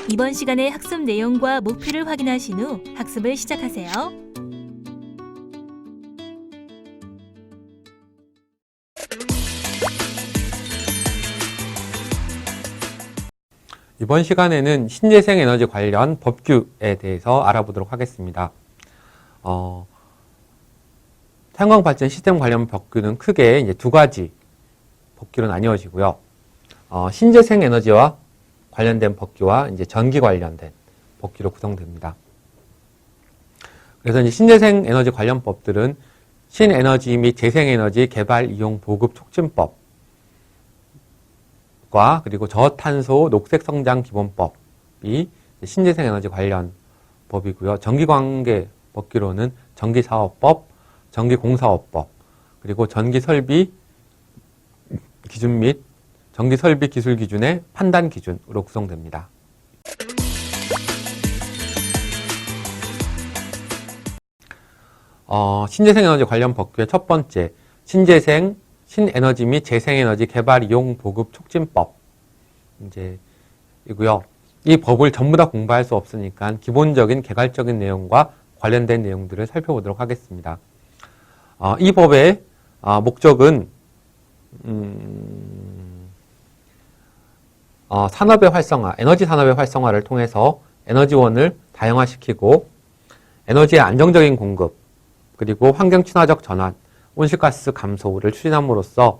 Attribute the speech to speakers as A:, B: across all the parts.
A: 이번 시간의 학습 내용과 목표를 확인하신 후 학습을 시작하세요.
B: 이번 시간에는 신재생 에너지 관련 법규에 대해서 알아보도록 하겠습니다. 태양광 발전 시스템 관련 법규는 크게 이제 두 가지 법규로 나뉘어지고요. 신재생 에너지와 관련된 법규와 이제 전기 관련된 법규로 구성됩니다. 그래서 이제 신재생 에너지 관련 법들은 신에너지 및 재생에너지 개발 이용 보급 촉진법 그리고 저탄소 녹색성장 기본법이 신재생 에너지 관련 법이고요. 전기관계 법규로는 전기사업법, 전기공사업법, 그리고 전기설비 기준 및 전기설비 기술 기준의 판단 기준으로 구성됩니다. 신재생 에너지 관련 법규의 첫 번째, 신에너지 및 재생에너지 개발 이용 보급 촉진법 이고요. 이 법을 전부 다 공부할 수 없으니까 기본적인 개괄적인 내용과 관련된 내용들을 살펴보도록 하겠습니다. 이 법의 목적은 산업의 활성화, 에너지 산업의 활성화를 통해서 에너지원을 다양화시키고 에너지의 안정적인 공급, 그리고 환경 친화적 전환, 온실가스 감소를 추진함으로써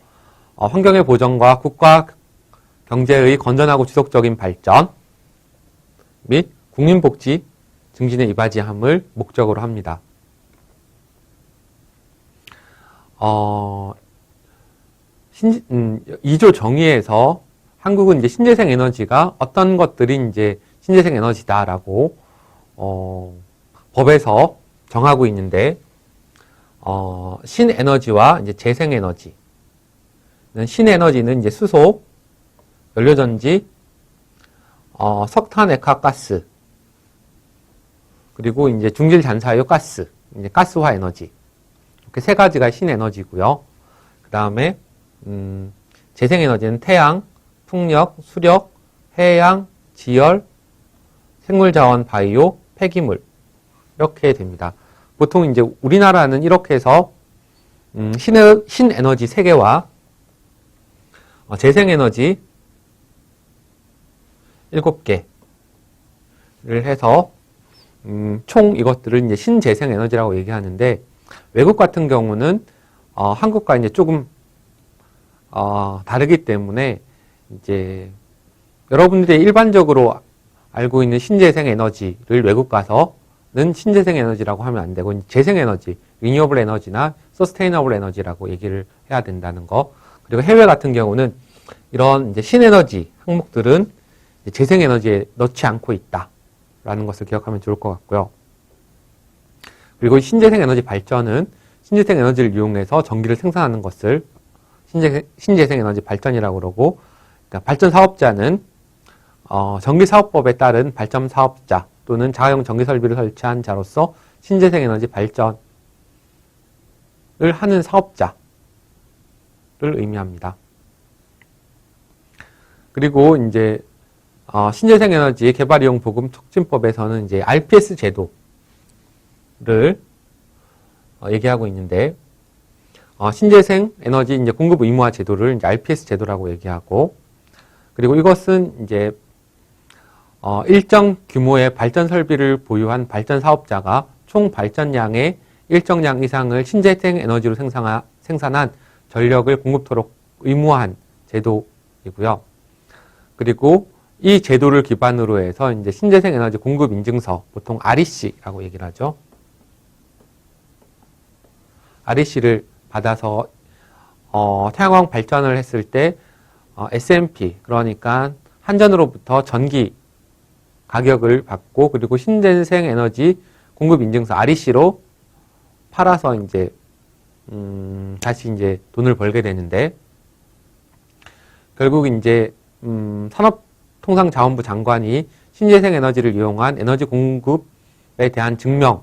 B: 환경의 보전과 국가 경제의 건전하고 지속적인 발전 및 국민복지 증진에 이바지함을 목적으로 합니다. 2조 정의에서 한국은 이제 신재생 에너지가 어떤 것들이 이제 신재생 에너지다라고 법에서 정하고 있는데, 신에너지와 이제 재생에너지. 신에너지는 이제 수소, 연료전지, 석탄, 액화가스, 그리고 이제 중질잔사유 가스, 이제 가스화 에너지. 이렇게 세 가지가 신에너지고요. 그 다음에, 재생에너지는 태양, 풍력, 수력, 해양, 지열, 생물자원, 바이오, 폐기물. 이렇게 됩니다. 보통 이제 우리나라는 이렇게 해서, 신에너지 3개와 재생에너지 7개를 해서, 총 이것들을 이제 신재생에너지라고 얘기하는데, 외국 같은 경우는, 한국과 이제 조금, 다르기 때문에, 이제, 여러분들이 일반적으로 알고 있는 신재생에너지를 외국 가서는 신재생에너지라고 하면 안 되고, 재생에너지, 리뉴어블 에너지나 서스테이너블 에너지라고 얘기를 해야 된다는 거. 그리고 해외 같은 경우는 이런 이제 신에너지 항목들은 재생에너지에 넣지 않고 있다라는 것을 기억하면 좋을 것 같고요. 그리고 신재생에너지 발전은 신재생에너지를 이용해서 전기를 생산하는 것을 신재생에너지 발전이라고 그러고, 그러니까 발전사업자는 전기사업법에 따른 발전사업자 또는 자가용 전기설비를 설치한 자로서 신재생에너지 발전을 하는 사업자를 의미합니다. 그리고 이제 신재생에너지 개발이용 보급 촉진법에서는 이제 RPS 제도를 얘기하고 있는데, 신재생에너지 이제 공급 의무화 제도를 이제 RPS 제도라고 얘기하고, 그리고 이것은 이제 일정 규모의 발전 설비를 보유한 발전 사업자가 총 발전량의 일정량 이상을 신재생 에너지로 생산한 전력을 공급토록 의무화한 제도이고요. 그리고 이 제도를 기반으로 해서 이제 신재생 에너지 공급 인증서, 보통 REC라고 얘기를 하죠. REC를 받아서 태양광 발전을 했을 때 SMP, 그러니까 한전으로부터 전기 가격을 받고, 그리고 신재생 에너지 공급 인증서 REC로 팔아서 이제 다시 이제 돈을 벌게 되는데, 결국 이제 산업통상자원부 장관이 신재생 에너지를 이용한 에너지 공급에 대한 증명을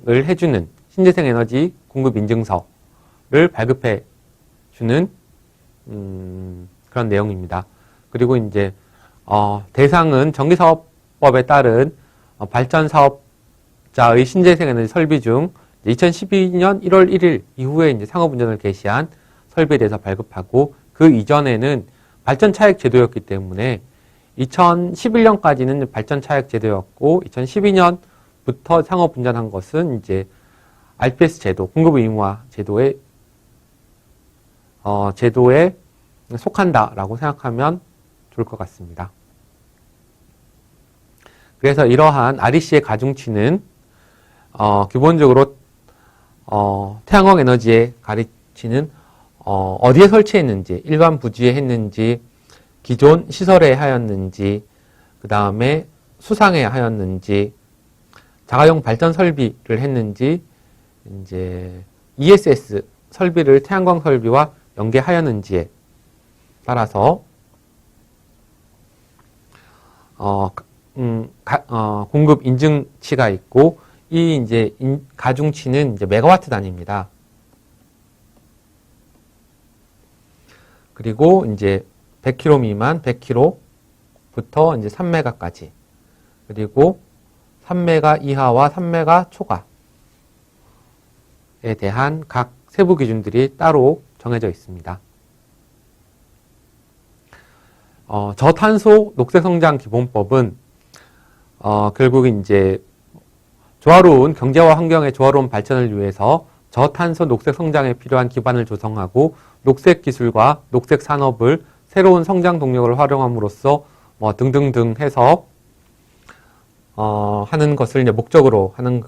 B: 해주는 신재생 에너지 공급 인증서를 발급해 주는 그런 내용입니다. 그리고 이제 대상은 전기사업법에 따른 발전사업자의 신재생에너지 설비 중 2012년 1월 1일 이후에 이제 상업운전을 개시한 설비에 대해서 발급하고, 그 이전에는 발전차액 제도였기 때문에 2011년까지는 발전차액 제도였고 2012년부터 상업운전한 것은 이제 RPS 제도, 공급 의무화 제도에 속한다라고 생각하면 좋을 것 같습니다. 그래서 이러한 REC의 가중치는 기본적으로 태양광 에너지의 가치는 어디에 설치했는지, 일반 부지에 했는지, 기존 시설에 하였는지, 그 다음에 수상에 하였는지, 자가용 발전 설비를 했는지, 이제 ESS 설비를 태양광 설비와 연계하였는지에 따라서 공급 인증치가 있고, 이 이제 가중치는 이제 메가와트 단위입니다. 그리고 이제 100km 미만, 100km부터 이제 3메가까지, 그리고 3메가 이하와 3메가 초과에 대한 각 세부 기준들이 따로 정해져 있습니다. 저탄소 녹색성장 기본법은 결국 이제 조화로운 경제와 환경의 조화로운 발전을 위해서 저탄소 녹색성장에 필요한 기반을 조성하고, 녹색 기술과 녹색 산업을 새로운 성장 동력을 활용함으로써 등등등 해서 하는 것을 이제 목적으로 하는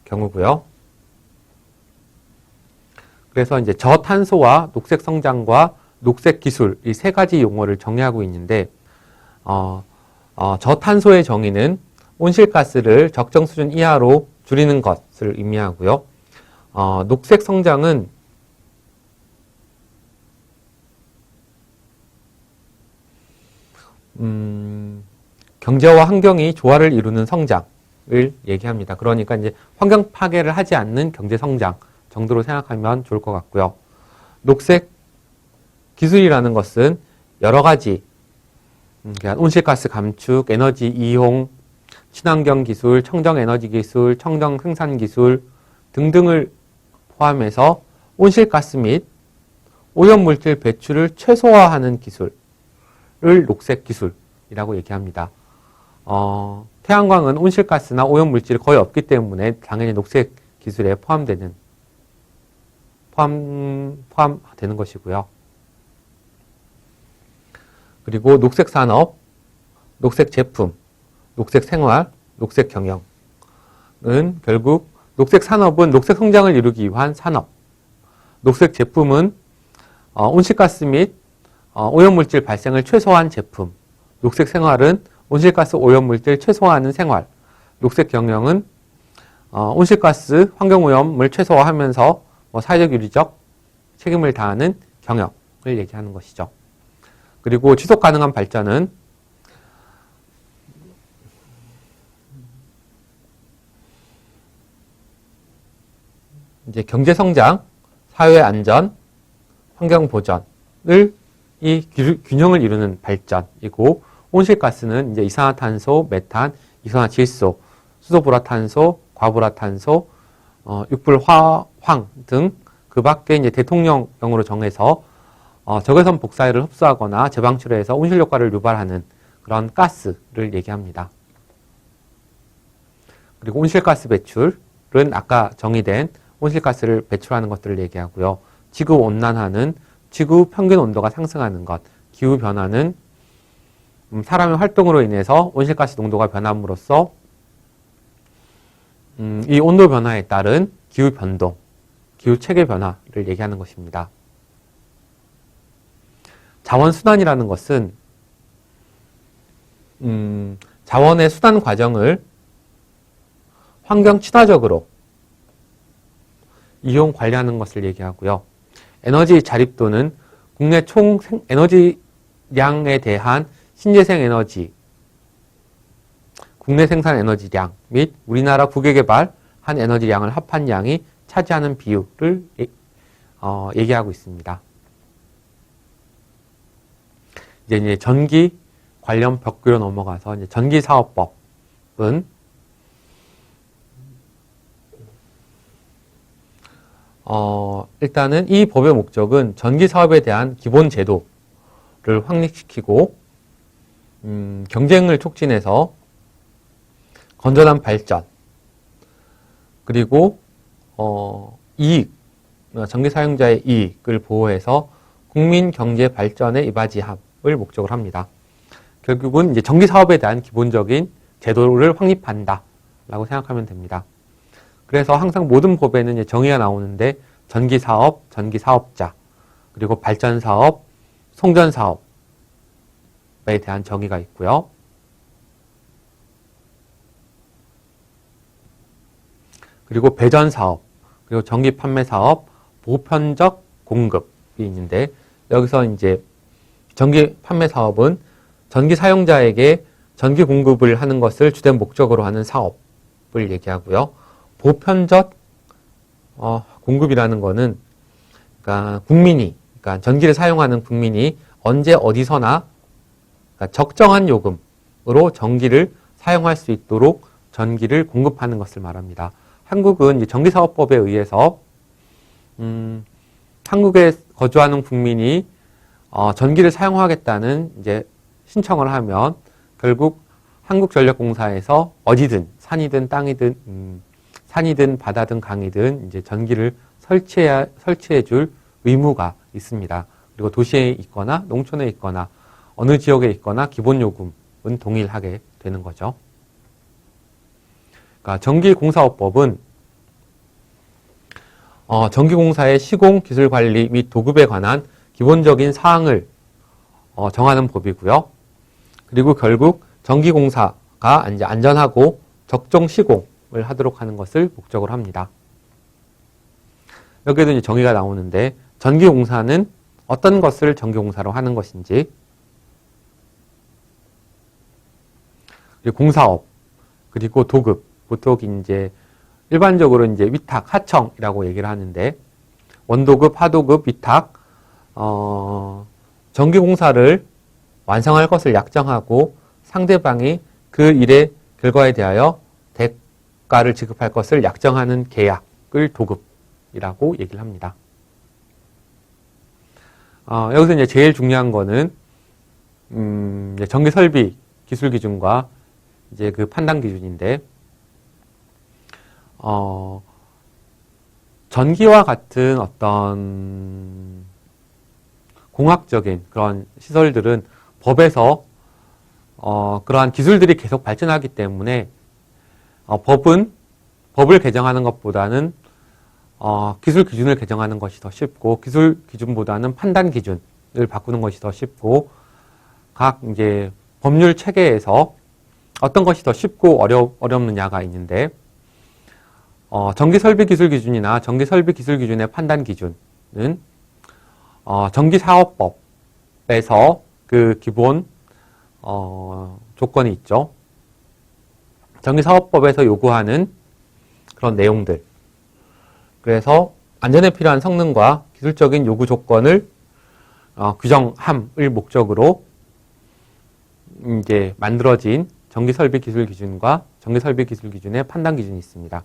B: 경우고요. 그래서 이제 저탄소와 녹색 성장과 녹색 기술, 이 세 가지 용어를 정의하고 있는데, 저탄소의 정의는 온실가스를 적정 수준 이하로 줄이는 것을 의미하고요. 녹색 성장은 경제와 환경이 조화를 이루는 성장을 얘기합니다. 그러니까 이제 환경 파괴를 하지 않는 경제 성장 정도로 생각하면 좋을 것 같고요. 녹색 기술이라는 것은 여러 가지 온실가스 감축, 에너지 이용, 친환경 기술, 청정 에너지 기술, 청정 생산 기술 등등을 포함해서 온실가스 및 오염물질 배출을 최소화하는 기술을 녹색 기술이라고 얘기합니다. 태양광은 온실가스나 오염물질이 거의 없기 때문에 당연히 녹색 기술에 포함되는 것이고요. 그리고 녹색 산업, 녹색 제품, 녹색 생활, 녹색 경영은 결국 녹색 산업은 녹색 성장을 이루기 위한 산업, 녹색 제품은 온실가스 및 오염물질 발생을 최소화한 제품, 녹색 생활은 온실가스 오염물질 최소화하는 생활, 녹색 경영은 온실가스 환경오염을 최소화하면서 사회적 윤리적 책임을 다하는 경영을 얘기하는 것이죠. 그리고 지속 가능한 발전은 이제 경제 성장, 사회 안전, 환경 보전을 이 균형을 이루는 발전이고, 온실가스는 이제 이산화탄소, 메탄, 이산화질소, 수소불화탄소, 과불화탄소, 육불화황 등 그 밖에 이제 대통령령으로 정해서 적외선 복사열을 흡수하거나 재방출해서 온실 효과를 유발하는 그런 가스를 얘기합니다. 그리고 온실가스 배출은 아까 정의된 온실가스를 배출하는 것들을 얘기하고요. 지구 온난화는 지구 평균 온도가 상승하는 것, 기후 변화는 사람의 활동으로 인해서 온실가스 농도가 변함으로써 이 온도 변화에 따른 기후 변동, 기후 체계 변화를 얘기하는 것입니다. 자원 순환이라는 것은 자원의 순환 과정을 환경 친화적으로 이용 관리하는 것을 얘기하고요. 에너지 자립도는 국내 총 에너지량에 대한 신재생 에너지, 국내 생산 에너지량 및 우리나라 국외 개발한 에너지량을 합한 양이 차지하는 비율을 얘기하고 있습니다. 이제 전기 관련 법규로 넘어가서 이제 전기사업법은 일단은 이 법의 목적은 전기사업에 대한 기본 제도를 확립시키고 경쟁을 촉진해서 건전한 발전 그리고 이익, 전기 사용자의 이익을 보호해서 국민 경제 발전에 이바지함을 목적으로 합니다. 결국은 이제 전기 사업에 대한 기본적인 제도를 확립한다라고 생각하면 됩니다. 그래서 항상 모든 법에는 이제 정의가 나오는데 전기 사업, 전기 사업자, 그리고 발전 사업, 송전 사업에 대한 정의가 있고요. 그리고 배전 사업, 그리고 전기 판매 사업, 보편적 공급이 있는데 여기서 이제 전기 판매 사업은 전기 사용자에게 전기 공급을 하는 것을 주된 목적으로 하는 사업을 얘기하고요. 보편적 공급이라는 거는 그러니까 그러니까 전기를 사용하는 국민이 언제 어디서나 그러니까 적정한 요금으로 전기를 사용할 수 있도록 전기를 공급하는 것을 말합니다. 한국은 이제 전기사업법에 의해서 한국에 거주하는 국민이 전기를 사용하겠다는 이제 신청을 하면 결국 한국전력공사에서 어디든 산이든 땅이든 산이든 바다든 강이든 이제 전기를 설치해 줄 의무가 있습니다. 그리고 도시에 있거나 농촌에 있거나 어느 지역에 있거나 기본 요금은 동일하게 되는 거죠. 그러니까 전기공사업법은 전기공사의 시공, 기술 관리 및 도급에 관한 기본적인 사항을 정하는 법이고요. 그리고 결국 전기공사가 이제 안전하고 적정 시공을 하도록 하는 것을 목적으로 합니다. 여기에도 이제 정의가 나오는데 전기공사는 어떤 것을 전기공사로 하는 것인지, 그리고 공사업, 그리고 도급, 보통 이제 일반적으로 이제 위탁, 하청이라고 얘기를 하는데 원도급, 하도급, 위탁, 전기공사를 완성할 것을 약정하고 상대방이 그 일의 결과에 대하여 대가를 지급할 것을 약정하는 계약을 도급이라고 얘기를 합니다. 여기서 이제 제일 중요한 거는 이제 전기 설비 기술 기준과 이제 그 판단 기준인데 전기와 같은 어떤 공학적인 그런 시설들은 법에서 그러한 기술들이 계속 발전하기 때문에 법을 개정하는 것보다는 기술 기준을 개정하는 것이 더 쉽고 기술 기준보다는 판단 기준을 바꾸는 것이 더 쉽고 각 이제 법률 체계에서 어떤 것이 더 쉽고 어렵느냐가 있는데 전기설비 기술 기준이나 전기설비 기술 기준의 판단 기준은 전기사업법에서 그 기본 조건이 있죠. 전기사업법에서 요구하는 그런 내용들. 그래서 안전에 필요한 성능과 기술적인 요구 조건을 규정함을 목적으로 이제 만들어진 전기설비 기술 기준과 전기설비 기술 기준의 판단 기준이 있습니다.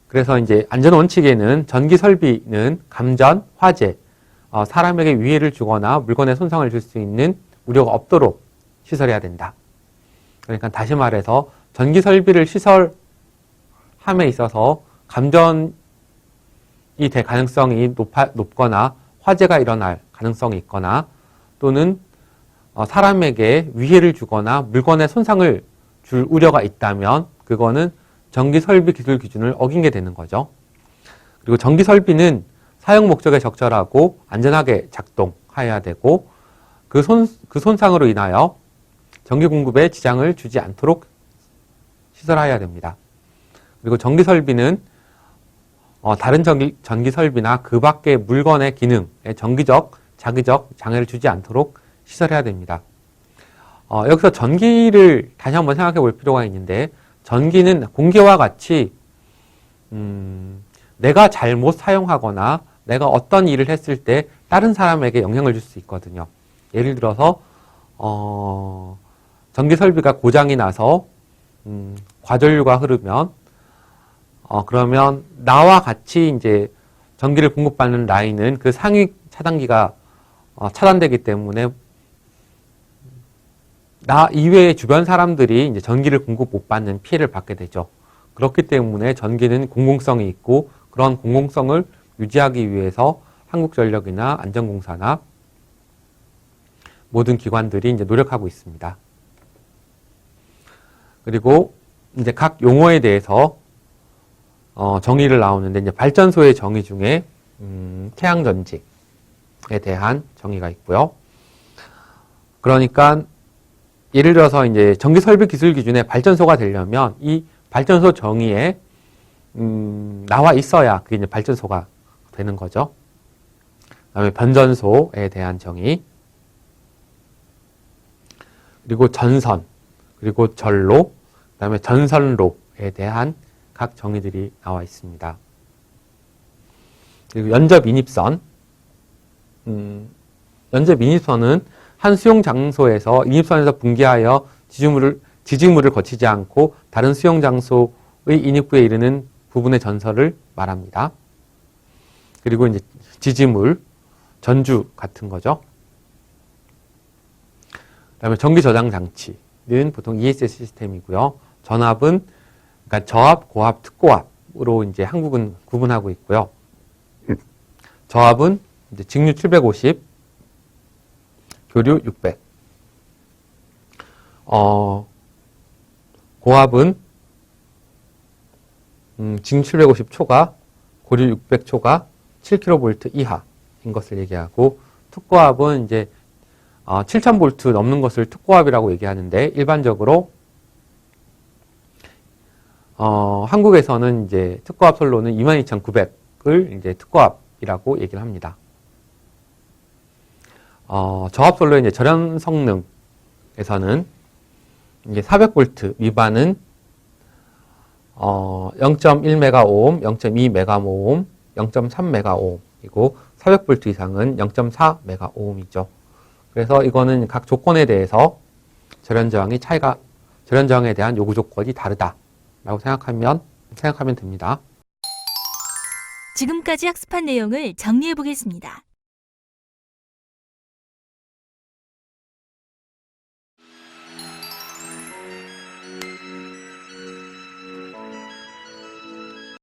B: 그래서 이제 안전 원칙에는 전기 설비는 감전, 화재, 사람에게 위해를 주거나 물건에 손상을 줄 수 있는 우려가 없도록 시설해야 된다. 그러니까 다시 말해서 전기 설비를 시설함에 있어서 감전이 될 가능성이 높거나 화재가 일어날 가능성이 있거나 또는 사람에게 위해를 주거나 물건에 손상을 줄 우려가 있다면 그거는 전기설비 기술 기준을 어긴 게 되는 거죠. 그리고 전기설비는 사용 목적에 적절하고 안전하게 작동해야 되고 그 손상으로 인하여 전기 공급에 지장을 주지 않도록 시설해야 됩니다. 그리고 전기설비는 다른 전기설비나 그 밖의 물건의 기능에 정기적, 자기적 장애를 주지 않도록 시설해야 됩니다. 여기서 전기를 다시 한번 생각해 볼 필요가 있는데 전기는 공기와 같이 내가 잘못 사용하거나 내가 어떤 일을 했을 때 다른 사람에게 영향을 줄 수 있거든요. 예를 들어서 전기 설비가 고장이 나서 과전류가 흐르면 그러면 나와 같이 이제 전기를 공급받는 라인은 그 상위 차단기가 차단되기 때문에 나 이외의 주변 사람들이 이제 전기를 공급 못 받는 피해를 받게 되죠. 그렇기 때문에 전기는 공공성이 있고 그런 공공성을 유지하기 위해서 한국전력이나 안전공사나 모든 기관들이 이제 노력하고 있습니다. 그리고 이제 각 용어에 대해서 정의를 나오는데 이제 발전소의 정의 중에 태양전지에 대한 정의가 있고요. 그러니까 예를 들어서 이제 전기설비 기술 기준의 발전소가 되려면 이 발전소 정의에 나와 있어야 그게 이제 발전소가 되는 거죠. 그다음에 변전소에 대한 정의, 그리고 전선, 그리고 전로, 그다음에 전선로에 대한 각 정의들이 나와 있습니다. 그리고 연접 인입선, 연접 인입선은 한 수용 장소에서 인입선에서 붕괴하여 지지물을 거치지 않고 다른 수용 장소의 인입구에 이르는 부분의 전선을 말합니다. 그리고 이제 지지물, 전주 같은 거죠. 그다음에 전기 저장 장치는 보통 ESS 시스템이고요. 전압은 그러니까 저압, 고압, 특고압으로 이제 한국은 구분하고 있고요. 저압은 이제 직류 750, 교류 600. 고압은 직류 750 초가, 고류 600 초가 7kV 이하인 것을 얘기하고, 특고압은 이제 7000V 넘는 것을 특고압이라고 얘기하는데, 일반적으로 한국에서는 이제 특고압 선로는 22900을 이제 특고압이라고 얘기를 합니다. 저압 선로의 이제 절연 성능에서는 이제 400V 미만은 0.1메가오hm, 0.2메가오hm, 0.3메가오hm이고 400V 이상은 0.4메가오hm이죠. 그래서 이거는 각 조건에 대해서 절연 저항에 대한 요구 조건이 다르다라고 생각하면 됩니다.
A: 지금까지 학습한 내용을 정리해 보겠습니다.